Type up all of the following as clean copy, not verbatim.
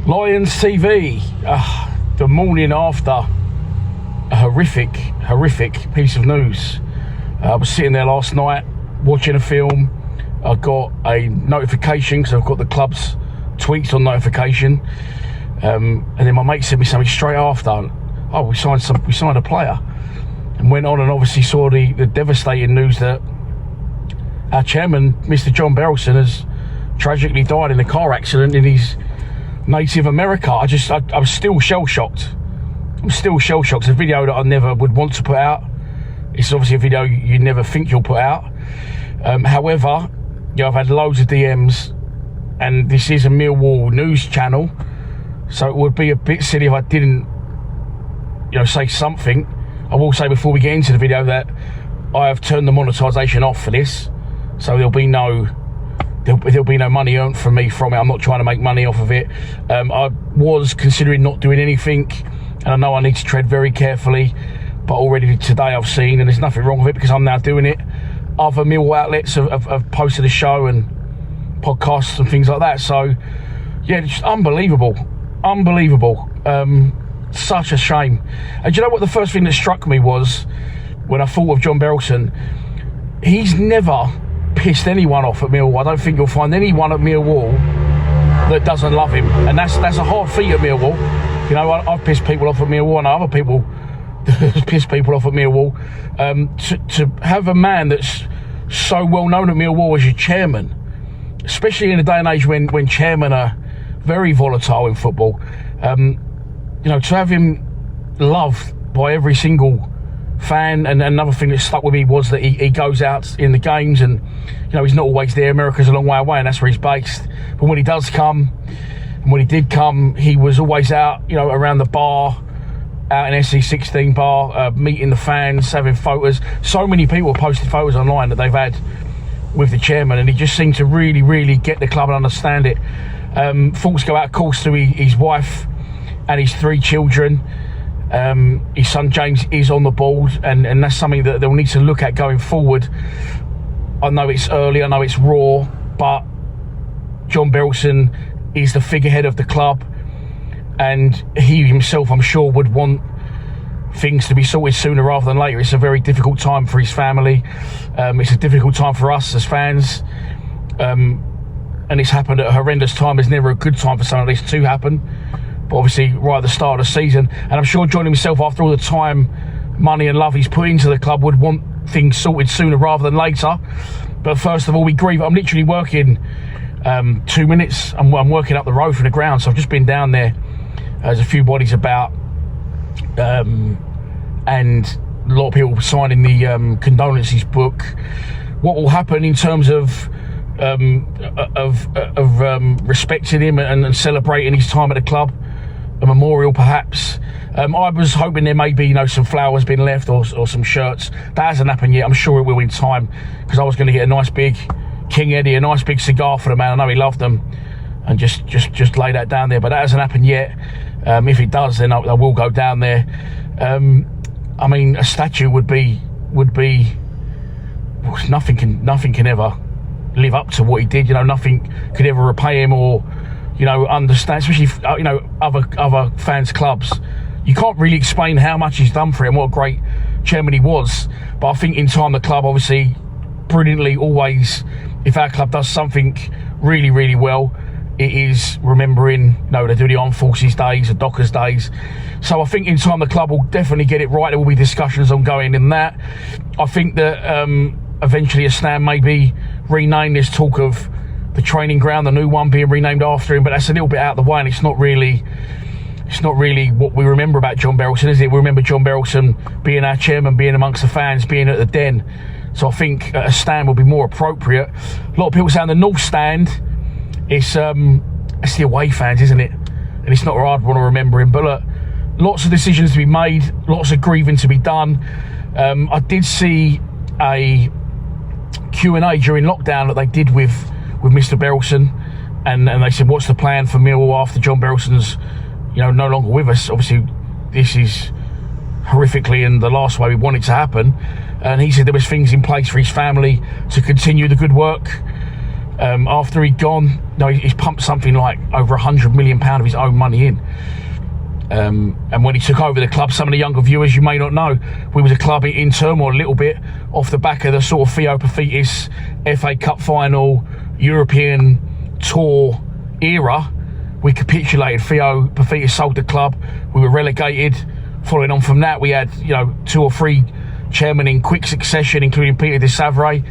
Lions TV, the morning after a horrific piece of news. I was sitting there last night watching a film. I got a notification because I've got the club's tweets on notification, and then my mate sent me something straight after. Oh, we signed a player, and went on and obviously saw the devastating news that our chairman, Mr. John Berylson, has tragically died in a car accident in his native America. I was still shell-shocked. I'm still shell-shocked. It's a video that I never would want to put out. It's obviously a video you never think you'll put out. However, I've had loads of DMs, and this is a Millwall news channel, so it would be a bit silly if I didn't, say something. I will say before we get into the video that I have turned the monetisation off for this, so there'll be no money earned from me from it. I'm not trying to make money off of it. I was considering not doing anything, and I know I need to tread very carefully, but already today I've seen, and there's nothing wrong with it because I'm now doing it. Other Millwall outlets have posted a show and podcasts and things like that. So, yeah, just unbelievable. Such a shame. And do you know what the first thing that struck me was when I thought of John Berylson? He's never pissed anyone off at Millwall. I don't think you'll find anyone at Millwall that doesn't love him, and that's a hard feat at Millwall. I've pissed people off at Millwall, and other people piss people off at Millwall. To have a man that's so well known at Millwall as your chairman, especially in a day and age when chairmen are very volatile in football, to have him loved by every single fan. And another thing that stuck with me was that he goes out in the games, and he's not always there. America's a long way away, and that's where he's based. But when he does come, and when he did come, he was always out, around the bar, out in SC16 bar, meeting the fans, having photos. So many people have posted photos online that they've had with the chairman, and he just seemed to really get the club and understand it. Thoughts go out, of course, to his wife and his 3 children. His son James is on the board, and that's something that they'll need to look at going forward. I know it's early, I know it's raw, but John Berylson is the figurehead of the club, and he himself, I'm sure, would want things to be sorted sooner rather than later. It's a very difficult time for his family. It's a difficult time for us as fans, and it's happened at a horrendous time. There's never a good time for something like this to happen, but obviously right at the start of the season. And I'm sure John himself, after all the time, money and love he's put into the club, would want things sorted sooner rather than later. But first of all, we grieve. I'm literally working 2 minutes. I'm working up the road from the ground, so I've just been down there. There's a few bodies about, and a lot of people signing the condolences book. What will happen in terms of respecting him and celebrating his time at the club, a memorial perhaps. I was hoping there may be some flowers being left or some shirts. That hasn't happened yet. I'm sure it will in time, because I was going to get a nice big King Eddie, a nice big cigar for the man. I know he loved them, and just lay that down there, but that hasn't happened yet. If it does, then I will go down there. A statue would be nothing can ever live up to what he did. Nothing could ever repay him or understand, especially other fans clubs. You can't really explain how much he's done for him, what a great chairman he was. But I think in time the club obviously brilliantly always, if our club does something really well, it is remembering, they do the Armed Forces Days, the Dockers Days. So I think in time the club will definitely get it right. There will be discussions ongoing in that. I think that eventually a stand may be renamed. There's talk of the training ground, the new one, being renamed after him, but that's a little bit out of the way, and it's not really what we remember about John Berylson, is it? We remember John Berylson being our chairman, being amongst the fans, being at the Den. So I think a stand will be more appropriate. A lot of people saying the North Stand, it's the away fans, isn't it? And it's not hard one to remember him. But look, lots of decisions to be made, lots of grieving to be done. I did see a Q&A during lockdown that they did with Mr. Berylson, and they said, what's the plan for Millwall after John Berylson's no longer with us? Obviously this is horrifically in the last way we want it to happen, and he said there was things in place for his family to continue the good work After he'd gone, he's pumped something like over £100 million of his own money in. And when he took over the club, some of the younger viewers, you may not know, we was a club in turmoil a little bit off the back of the sort of Theo Pafitis FA Cup final, European tour era. We capitulated. Theo Pafitis sold the club. We were relegated. Following on from that, we had 2 or 3 chairmen in quick succession, including Peter de Savray,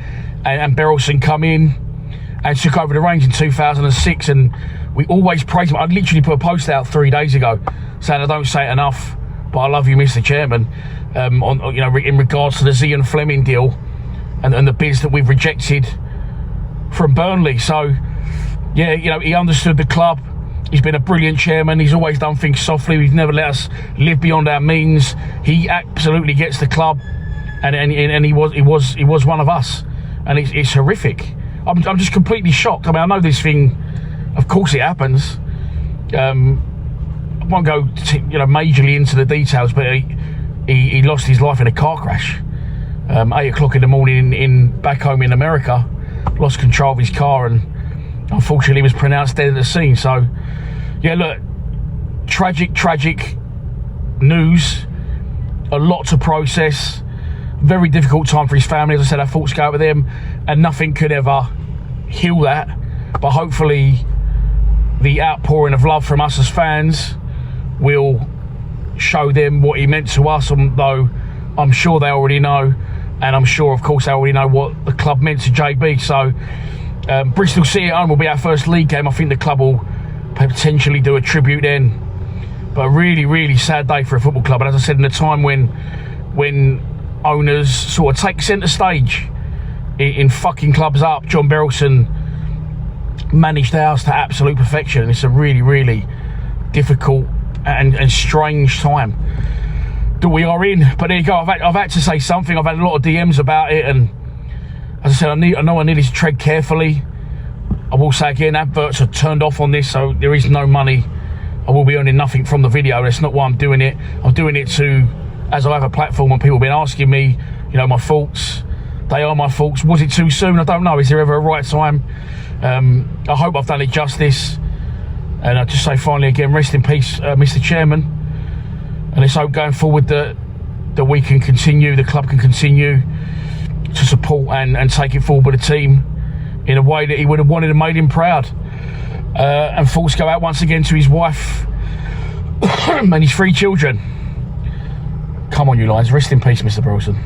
and Berylson come in and took over the reins in 2006. And we always praised him. I literally put a post out 3 days ago saying, I don't say it enough, but I love you, Mr. Chairman, in regards to the Zian Fleming deal and the bids that we've rejected from Burnley. So, yeah, he understood the club. He's been a brilliant chairman. He's always done things softly. He's never let us live beyond our means. He absolutely gets the club, and he was one of us, and it's horrific. I'm just completely shocked. I mean, I know this thing, of course, it happens. I won't go majorly into the details, but he lost his life in a car crash. 8 o'clock in the morning back home in America, lost control of his car and unfortunately was pronounced dead at the scene. So, yeah, look, tragic news, a lot to process, very difficult time for his family. As I said, our thoughts go out with them, and nothing could ever heal that. But hopefully the outpouring of love from us as fans will show them what he meant to us, although I'm sure they already know, and I'm sure, of course, they already know what the club meant to JB. So Bristol City at home will be our first league game. I think the club will potentially do a tribute then. But a really, really sad day for a football club. And as I said, in a time when owners sort of take centre stage in fucking clubs up, John Berylson managed ours to absolute perfection. It's a really, really difficult and strange time that we are in. But there you go. I've had to say something. I've had a lot of DMs about it, and as I said, I know I need to tread carefully. I will say again, adverts are turned off on this, so there is no money. I will be earning nothing from the video. That's not why I'm doing it. I'm doing it as I have a platform and people have been asking me, my thoughts. They are my thoughts. Was it too soon? I don't know. Is there ever a right time? I hope I've done it justice. And I just say finally again, rest in peace, Mr. Chairman. And let's hope going forward that we can continue, the club can continue to support and take it forward with the team in a way that he would have wanted and made him proud. And thoughts go out once again to his wife and his 3 children. Come on, you Lions. Rest in peace, Mr. Berylson.